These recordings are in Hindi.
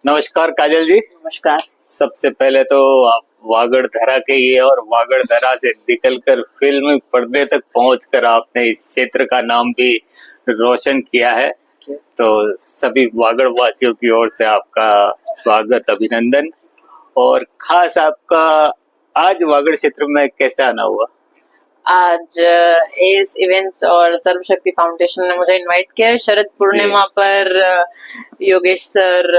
नमस्कार काजल जी। नमस्कार। सबसे पहले तो आप वागड़ धरा के ये और वागड़ धरा से निकलकर फिल्म पर्दे तक पहुंचकर आपने इस क्षेत्र का नाम भी रोशन किया है। तो सभी वागड़ वासियों की ओर से आपका स्वागत, अभिनंदन। और खास आपका आज वागड़ क्षेत्र में कैसे आना हुआ? आज एस इवेंट्स और सर्वशक्ति फाउंडेशन ने मुझे इनवाइट किया है। शरद पूर्णिमा पर योगेश सर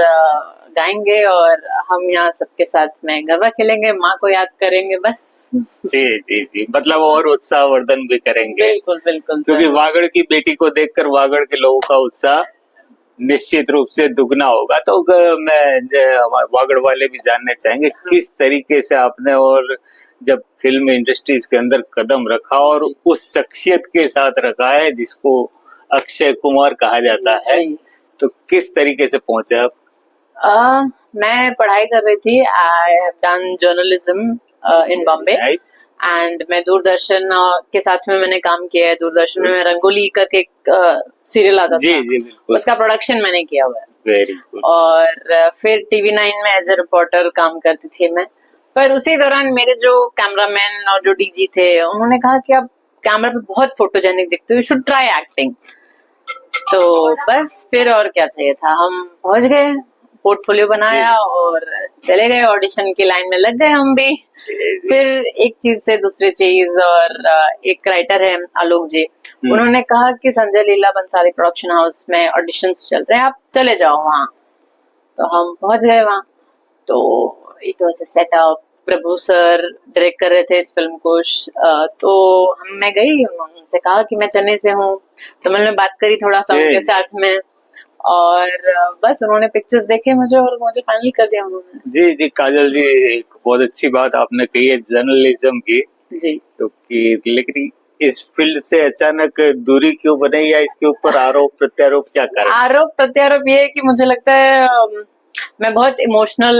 गाएंगे और हम यहाँ सबके साथ में गरबा खेलेंगे, माँ को याद करेंगे बस। जी जी जी, मतलब और उत्साहवर्धन भी करेंगे। बिल्कुल बिल्कुल, क्योंकि वागड़ की बेटी को देखकर वागड़ के लोगों का उत्साह निश्चित रूप से दुगना होगा। तो हमारे वागड़ वाले भी जानना चाहेंगे किस तरीके से आपने और जब फिल्म इंडस्ट्रीज के अंदर कदम रखा और उस शख्सियत के साथ रखा है जिसको अक्षय कुमार कहा जाता है, तो किस तरीके से पहुंचे आप? मैं पढ़ाई कर रही थी। I have done journalism in Bombay and मैं दूरदर्शन के साथ में मैंने काम किया है। दूरदर्शन में रंगोली करके एक सीरियल आता था, बिल्कुल। उसका प्रोडक्शन मैंने किया हुआ है। Very good. और फिर TV9 में एज ए रिपोर्टर काम करती थी मैं। पर उसी दौरान मेरे जो कैमरामैन और जो डीजी थे उन्होंने कहा कि आप कैमरा पे बहुत फोटोजेनिक दिखते हो, यू शुड ट्राई एक्टिंग। तो बस फिर और क्या चाहिए था, हम पहुंच गए, पोर्टफोलियो बनाया और चले गए, ऑडिशन की लाइन में लग गए हम भी। फिर एक चीज से दूसरी चीज, और एक राइटर है आलोक जी, उन्होंने कहा कि संजय लीला बंसाली प्रोडक्शन हाउस में ऑडिशंस चल रहे हैं, आप चले जाओ वहाँ। तो हम पहुंच गए वहाँ। तो it was a setup. Prabhu sir direct कर रहे थे इस फिल्म को। तो मैं गई, उनसे कहा कि मैं चेन्नई से हूँ, तो मैंने बात करी थोड़ा सा उनके साथ में, और बस उन्होंने पिक्चर्स देखे मुझे और मुझे फाइनल कर दिया उन्होंने। जी जी काजल जी, एक बहुत अच्छी बात आपने कही है जर्नलिज्म की जी। तो लेकिन इस फील्ड से अचानक दूरी क्यों बने, या इसके ऊपर आरोप प्रत्यारोप क्या कारण? आरोप प्रत्यारोप ये है कि मुझे लगता है मैं बहुत इमोशनल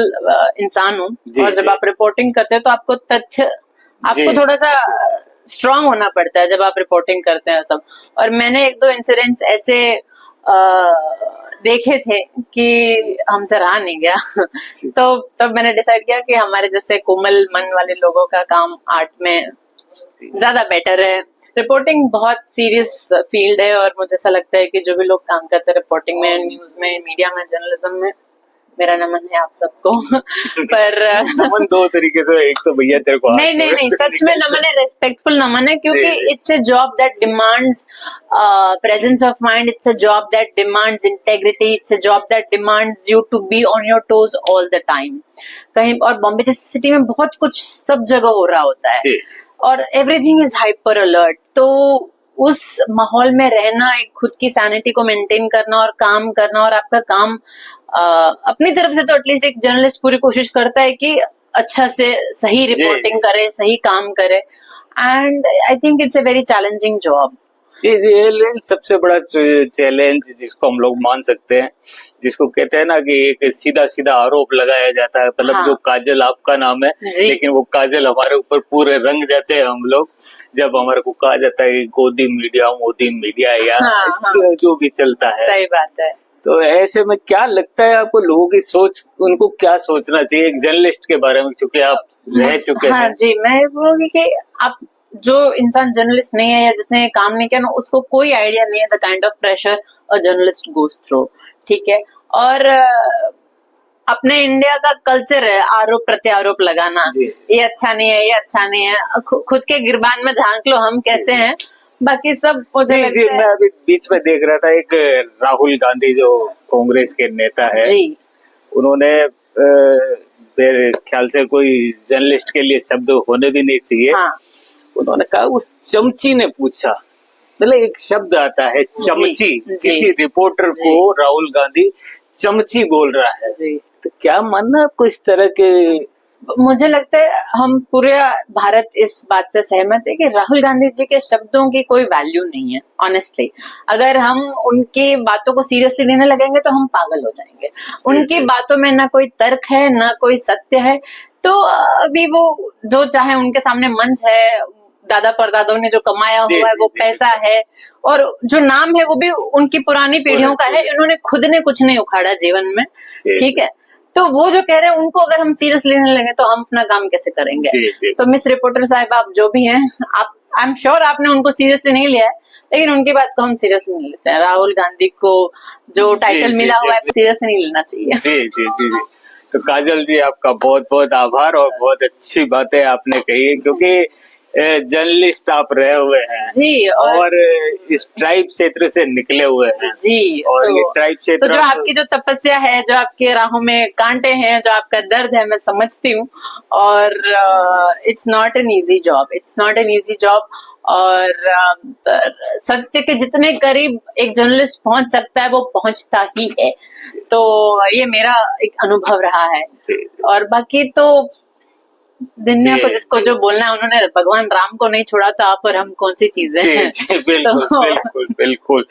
इंसान हूँ, और जब आप रिपोर्टिंग करते हैं तो आपको आपको थोड़ा सा स्ट्रांग होना पड़ता है जब आप रिपोर्टिंग करते हैं तब। और मैंने एक दो इंसिडेंट्स ऐसे देखे थे कि हमसे रहा नहीं गया। तो तब मैंने डिसाइड किया कि हमारे जैसे कोमल मन वाले लोगों का काम आर्ट में ज्यादा बेटर है। रिपोर्टिंग बहुत सीरियस फील्ड है, और मुझे ऐसा लगता है कि जो भी लोग काम करते हैं रिपोर्टिंग में, न्यूज में, मीडिया में, जर्नलिज्म में, मेरा नमन है आप सबको। पर नमन दो तरीके से, एक तो भैया तेरे को नहीं, सच में नमन है, रेस्पेक्टफुल नमन है, क्योंकि it's a job that demands presence of mind, it's a job that demands integrity, it's a job that demands you to be on your toes all the time. कहीं और बॉम्बे जैसी सिटी में बहुत कुछ सब जगह हो रहा होता है और एवरीथिंग इज हाइपर अलर्ट। तो उस माहौल में रहना, एक खुद की सैनिटी को मेंटेन करना और काम करना, और आपका काम अपनी तरफ से तो एटलीस्ट एक जर्नलिस्ट पूरी कोशिश करता है कि अच्छा से सही रिपोर्टिंग करे, सही काम करे, and I think it's a very challenging job. सबसे बड़ा चैलेंज जिसको हम लोग मान सकते हैं, जिसको कहते हैं ना कि एक सीधा सीधा आरोप लगाया जाता है, मतलब जो काजल आपका नाम है, लेकिन वो काजल हमारे ऊपर पूरे रंग जाते हैं हम लोग जब हमारे को कहा जाता है गोदी मीडिया, मोदी मीडिया, या जो भी चलता है। सही बात है। तो ऐसे में क्या लगता है आपको, लोगों की सोच, उनको क्या सोचना चाहिए एक जर्नलिस्ट के बारे में, क्योंकि आप रह चुके हैं? जी, मैं बोलूंगी कि आप जो इंसान जर्नलिस्ट नहीं है या जिसने काम नहीं किया ना, उसको कोई आइडिया नहीं है the kind of pressure a journalist goes through. ठीक है, और अपने इंडिया का कल्चर है आरोप प्रत्यारोप लगाना, ये अच्छा नहीं है, ये अच्छा नहीं है। खुद के गिरबान में झांक लो हम कैसे हैं, बाकी सब मुझे लगता है। मैं अभी बीच में देख रहा था, एक राहुल गांधी जो कांग्रेस के नेता है, उन्होंने मेरे ख्याल से कोई जर्नलिस्ट के लिए शब्द होने भी नहीं चाहिए, उन्होंने कहा उस चमची ने पूछा, मतलब एक शब्द आता है चमची, किसी रिपोर्टर को राहुल गांधी चमची बोल रहा है। तो क्या मानना आपको इस तरह के? मुझे लगता है हम पूरे भारत इस बात से सहमत है कि राहुल गांधी जी के शब्दों की कोई वैल्यू नहीं है। ऑनेस्टली, अगर हम उनकी बातों को सीरियसली लेने लगेंगे तो हम पागल हो जाएंगे। उनकी बातों में ना कोई तर्क है, ना कोई सत्य है। तो अभी वो जो चाहे, उनके सामने मंच है, दादा परदादों ने जो कमाया हुआ है वो पैसा है, और जो नाम है वो भी उनकी पुरानी पीढ़ियों का है। इन्होंने खुद ने कुछ नहीं उखाड़ा जीवन में, ठीक है। तो वो जो कह रहे हैं उनको अगर हम सीरियसली लेने लगे तो हम अपना काम कैसे करेंगे? जी। तो मिस रिपोर्टर साहब, आप जो भी हैं, आप आई एम श्योर आपने उनको सीरियसली नहीं लिया है, लेकिन उनकी बात को हम सीरियसली नहीं लेते हैं। राहुल गांधी को जो टाइटल मिला हुआ है सीरियसली नहीं लेना चाहिए। जी। तो काजल जी, आपका बहुत बहुत आभार, और बहुत अच्छी बातें आपने कही है, क्योंकि जर्नलिस्ट आप रहे हुए हैं जी, और इस ट्राइब क्षेत्र से निकले हुए हैं जी। और ये ट्राइब क्षेत्र, तो जो आपकी जो तपस्या है, जो आपके राहों में कांटे हैं, जो आपका दर्द है, मैं समझती हूँ। और it's not an easy job, और सत्य के जितने करीब एक जर्नलिस्ट पहुंच सकता है वो पहुंचता ही है। तो ये मेरा एक अनुभव रहा है। और बाकी तो दुनिया को जिसको जो बोलना है, उन्होंने भगवान राम को नहीं छोड़ा, तो आप और हम कौन सी चीजें हैं? बिल्कुल।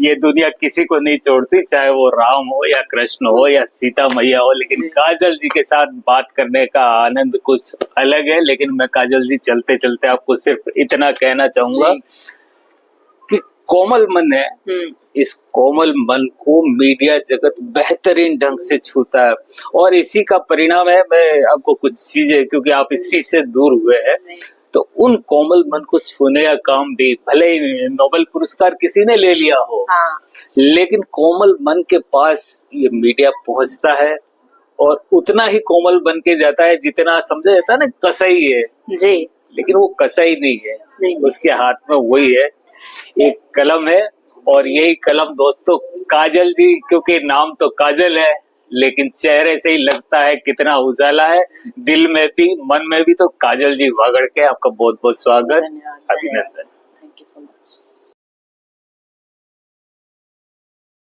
ये दुनिया किसी को नहीं छोड़ती, चाहे वो राम हो या कृष्ण हो या सीता मैया हो, लेकिन काजल जी के साथ बात करने का आनंद कुछ अलग है। लेकिन मैं काजल जी चलते चलते आपको सिर्फ इतना कहना चाहूंगा कि कोमल मन है, इस कोमल मन को मीडिया जगत बेहतरीन ढंग से छूता है, और इसी का परिणाम है। मैं आपको कुछ चीजें, क्योंकि आप इसी से दूर हुए हैं, तो उन कोमल मन को छूने का काम भी, भले ही नोबेल पुरस्कार किसी ने ले लिया हो, लेकिन कोमल मन के पास ये मीडिया पहुंचता है, और उतना ही कोमल बन के जाता है जितना समझा जाता है ना कसाई है जी। लेकिन वो कसाई नहीं है, उसके हाथ में वही है, एक कलम है, और यही कलम दोस्तों काजल जी, क्योंकि नाम तो काजल है, लेकिन चेहरे से ही लगता है कितना उजाला है, दिल में भी मन में भी। तो काजल जी वागड़ के आपका बहुत बहुत स्वागत, अभिनंदन। Thank you so much.